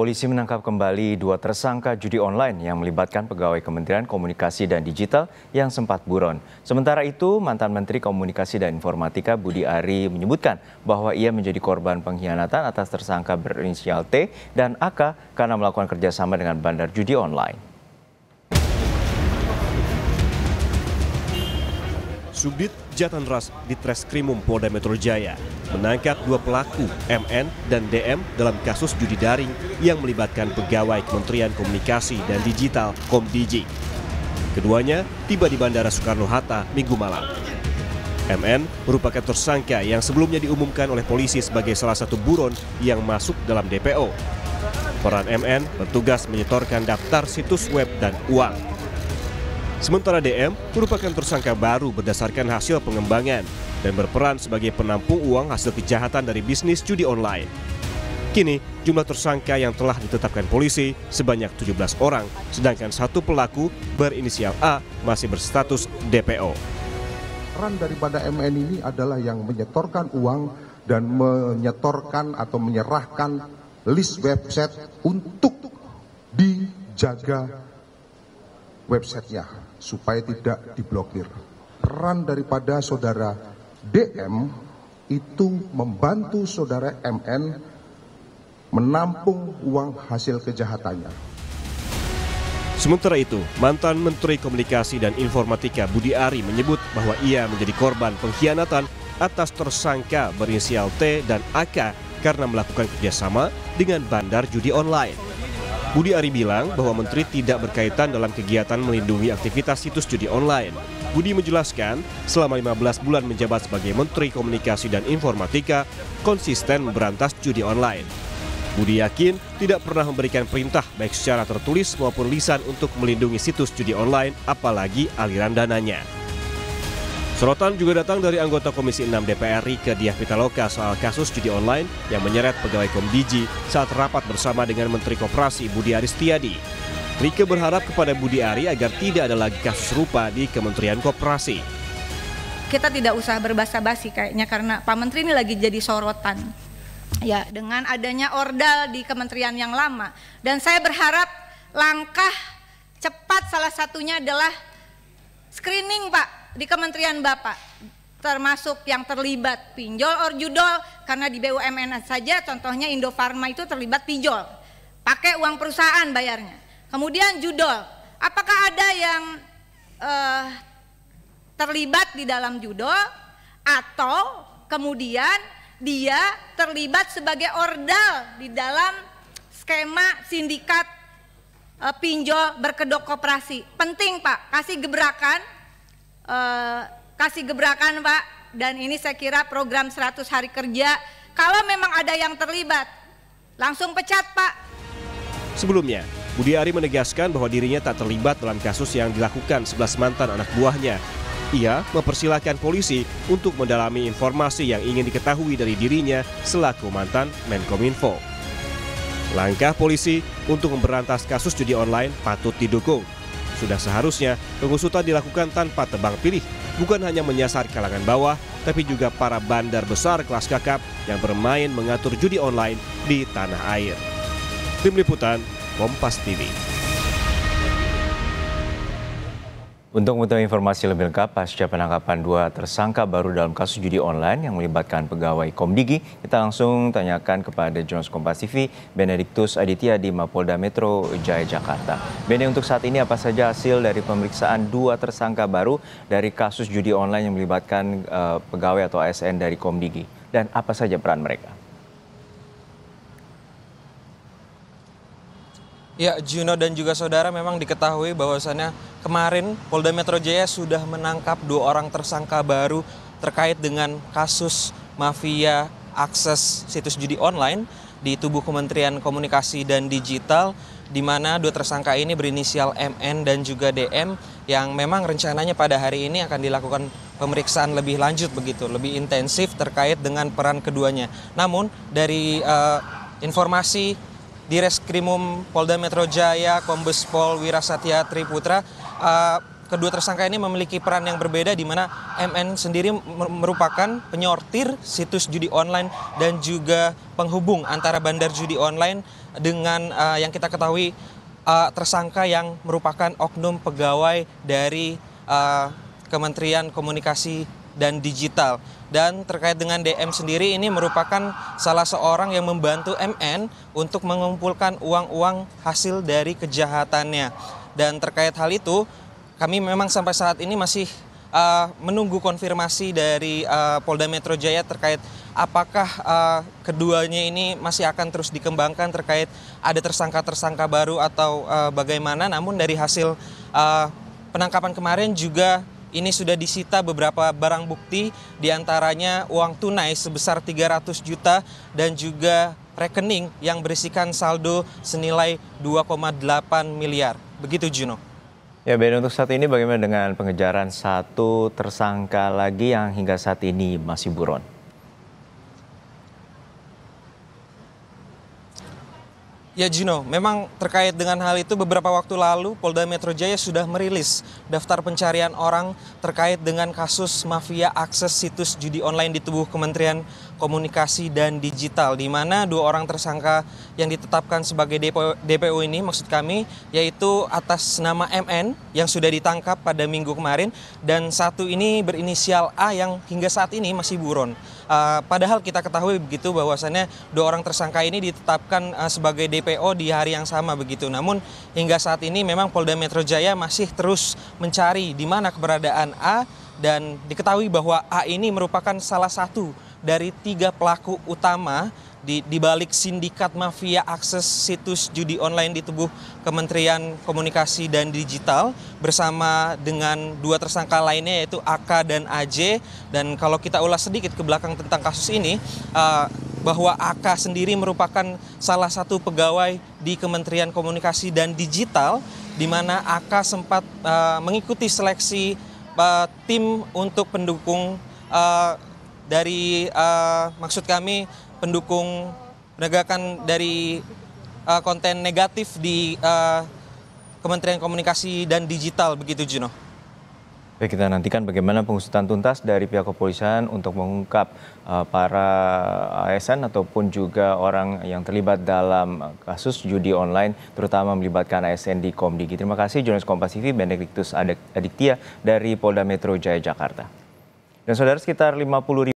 Polisi menangkap kembali 2 tersangka judi online yang melibatkan pegawai Kementerian Komunikasi dan Digital yang sempat buron. Sementara itu, mantan Menteri Komunikasi dan Informatika Budi Ari menyebutkan bahwa ia menjadi korban pengkhianatan atas tersangka berinisial T dan AK karena melakukan kerjasama dengan bandar judi online. Subdit Jatanras di Treskrimum Polda Metro Jaya menangkap 2 pelaku MN dan DM dalam kasus judi daring yang melibatkan pegawai Kementerian Komunikasi dan Digital (Komdigi). Keduanya tiba di Bandara Soekarno-Hatta Minggu malam. MN merupakan tersangka yang sebelumnya diumumkan oleh polisi sebagai salah satu buron yang masuk dalam DPO. Peran MN bertugas menyetorkan daftar situs web dan uang. Sementara DM merupakan tersangka baru berdasarkan hasil pengembangan dan berperan sebagai penampung uang hasil kejahatan dari bisnis judi online. Kini jumlah tersangka yang telah ditetapkan polisi sebanyak 17 orang, sedangkan 1 pelaku berinisial A masih berstatus DPO. Peran daripada MN ini adalah yang menyetorkan uang dan menyetorkan atau menyerahkan list website untuk dijaga websitenya supaya tidak diblokir. Peran daripada saudara DM itu membantu saudara MN menampung uang hasil kejahatannya. Sementara itu, mantan Menteri Komunikasi dan Informatika Budi Ari menyebut bahwa ia menjadi korban pengkhianatan atas tersangka berinisial T dan AK karena melakukan kerjasama dengan bandar judi online. Budi Ari bilang bahwa Menteri tidak berkaitan dalam kegiatan melindungi aktivitas situs judi online. Budi menjelaskan selama 15 bulan menjabat sebagai Menteri Komunikasi dan Informatika, konsisten memberantas judi online. Budi yakin tidak pernah memberikan perintah baik secara tertulis maupun lisan untuk melindungi situs judi online, apalagi aliran dananya. Sorotan juga datang dari anggota Komisi 6 DPR Rieke Diah Pitaloka soal kasus judi online yang menyeret pegawai Komdigi saat rapat bersama dengan Menteri Koperasi Budi Aris Setiadi. Rieke berharap kepada Budi Ari agar tidak ada lagi kasus serupa di Kementerian Koperasi. Kita tidak usah berbasa-basi kayaknya karena Pak Menteri ini lagi jadi sorotan. Ya, dengan adanya ordal di kementerian yang lama. Dan saya berharap langkah cepat salah satunya adalah screening Pak di Kementerian Bapak, termasuk yang terlibat pinjol or judol, karena di BUMN saja contohnya Indofarma itu terlibat pinjol, pakai uang perusahaan bayarnya. Kemudian judol, apakah ada yang terlibat di dalam judol atau kemudian dia terlibat sebagai ordal di dalam skema sindikat pinjol berkedok koperasi. Penting Pak, kasih gebrakan Pak, dan ini saya kira program 100 hari kerja. Kalau memang ada yang terlibat langsung pecat Pak. Sebelumnya Budi Ari menegaskan bahwa dirinya tak terlibat dalam kasus yang dilakukan 11 mantan anak buahnya. Ia mempersilahkan polisi untuk mendalami informasi yang ingin diketahui dari dirinya selaku mantan Menkominfo. Langkah polisi untuk memberantas kasus judi online patut didukung. Sudah seharusnya pengusutan dilakukan tanpa tebang pilih, bukan hanya menyasar kalangan bawah, tapi juga para bandar besar kelas kakap yang bermain mengatur judi online di tanah air. Tim Liputan, Kompas TV. Untuk mengetahui informasi lebih lengkap pasca penangkapan 2 tersangka baru dalam kasus judi online yang melibatkan pegawai Komdigi, kita langsung tanyakan kepada jurnalis Kompas TV Benediktus Aditya di Mapolda Metro Jaya Jakarta. Bene, untuk saat ini apa saja hasil dari pemeriksaan 2 tersangka baru dari kasus judi online yang melibatkan pegawai atau ASN dari Komdigi, dan apa saja peran mereka? Ya, Juno dan juga saudara, memang diketahui bahwasannya kemarin Polda Metro Jaya sudah menangkap 2 orang tersangka baru terkait dengan kasus mafia akses situs judi online di tubuh Kementerian Komunikasi dan Digital, di mana 2 tersangka ini berinisial MN dan juga DM yang memang rencananya pada hari ini akan dilakukan pemeriksaan lebih lanjut begitu, lebih intensif terkait dengan peran keduanya. Namun dari informasi di Reskrimum Polda Metro Jaya, Kombes Pol Wirasatya Triputra, kedua tersangka ini memiliki peran yang berbeda, di mana MN sendiri merupakan penyortir situs judi online dan juga penghubung antara bandar judi online dengan yang kita ketahui tersangka yang merupakan oknum pegawai dari Kementerian Komunikasi dan Digital. Dan terkait dengan DM sendiri, ini merupakan salah seorang yang membantu MN untuk mengumpulkan uang-uang hasil dari kejahatannya. Dan terkait hal itu, kami memang sampai saat ini masih menunggu konfirmasi dari Polda Metro Jaya terkait apakah keduanya ini masih akan terus dikembangkan terkait ada tersangka-tersangka baru atau bagaimana. Namun dari hasil penangkapan kemarin juga ini sudah disita beberapa barang bukti, diantaranya uang tunai sebesar 300 juta dan juga rekening yang berisikan saldo senilai 2,8 miliar. Begitu, Juno. Ya, Ben, untuk saat ini bagaimana dengan pengejaran satu tersangka lagi yang hingga saat ini masih buron? Ya, Juno, memang terkait dengan hal itu beberapa waktu lalu Polda Metro Jaya sudah merilis daftar pencarian orang terkait dengan kasus mafia akses situs judi online di tubuh Kementerian Komunikasi dan Digital, di mana 2 orang tersangka yang ditetapkan sebagai DPO ini, maksud kami, yaitu atas nama MN yang sudah ditangkap pada minggu kemarin, dan satu ini berinisial A yang hingga saat ini masih buron. Padahal kita ketahui begitu bahwasannya 2 orang tersangka ini ditetapkan sebagai DPO di hari yang sama begitu. Namun hingga saat ini memang Polda Metro Jaya masih terus mencari di mana keberadaan A, dan diketahui bahwa A ini merupakan salah satu dari 3 pelaku utama di balik sindikat mafia akses situs judi online di tubuh Kementerian Komunikasi dan Digital, bersama dengan 2 tersangka lainnya yaitu AK dan AJ. Dan kalau kita ulas sedikit ke belakang tentang kasus ini, bahwa AK sendiri merupakan salah satu pegawai di Kementerian Komunikasi dan Digital, di mana AK sempat mengikuti seleksi tim untuk pendukung maksud kami pendukung penegakan dari konten negatif di Kementerian Komunikasi dan Digital, begitu, Juno. Baik, kita nantikan bagaimana pengusutan tuntas dari pihak kepolisian untuk mengungkap para ASN ataupun juga orang yang terlibat dalam kasus judi online, terutama melibatkan ASN di Komdigi. Terima kasih jurnalis Kompas TV Benediktus Adiktia dari Polda Metro Jaya, Jakarta. Dan saudara, sekitar 50.000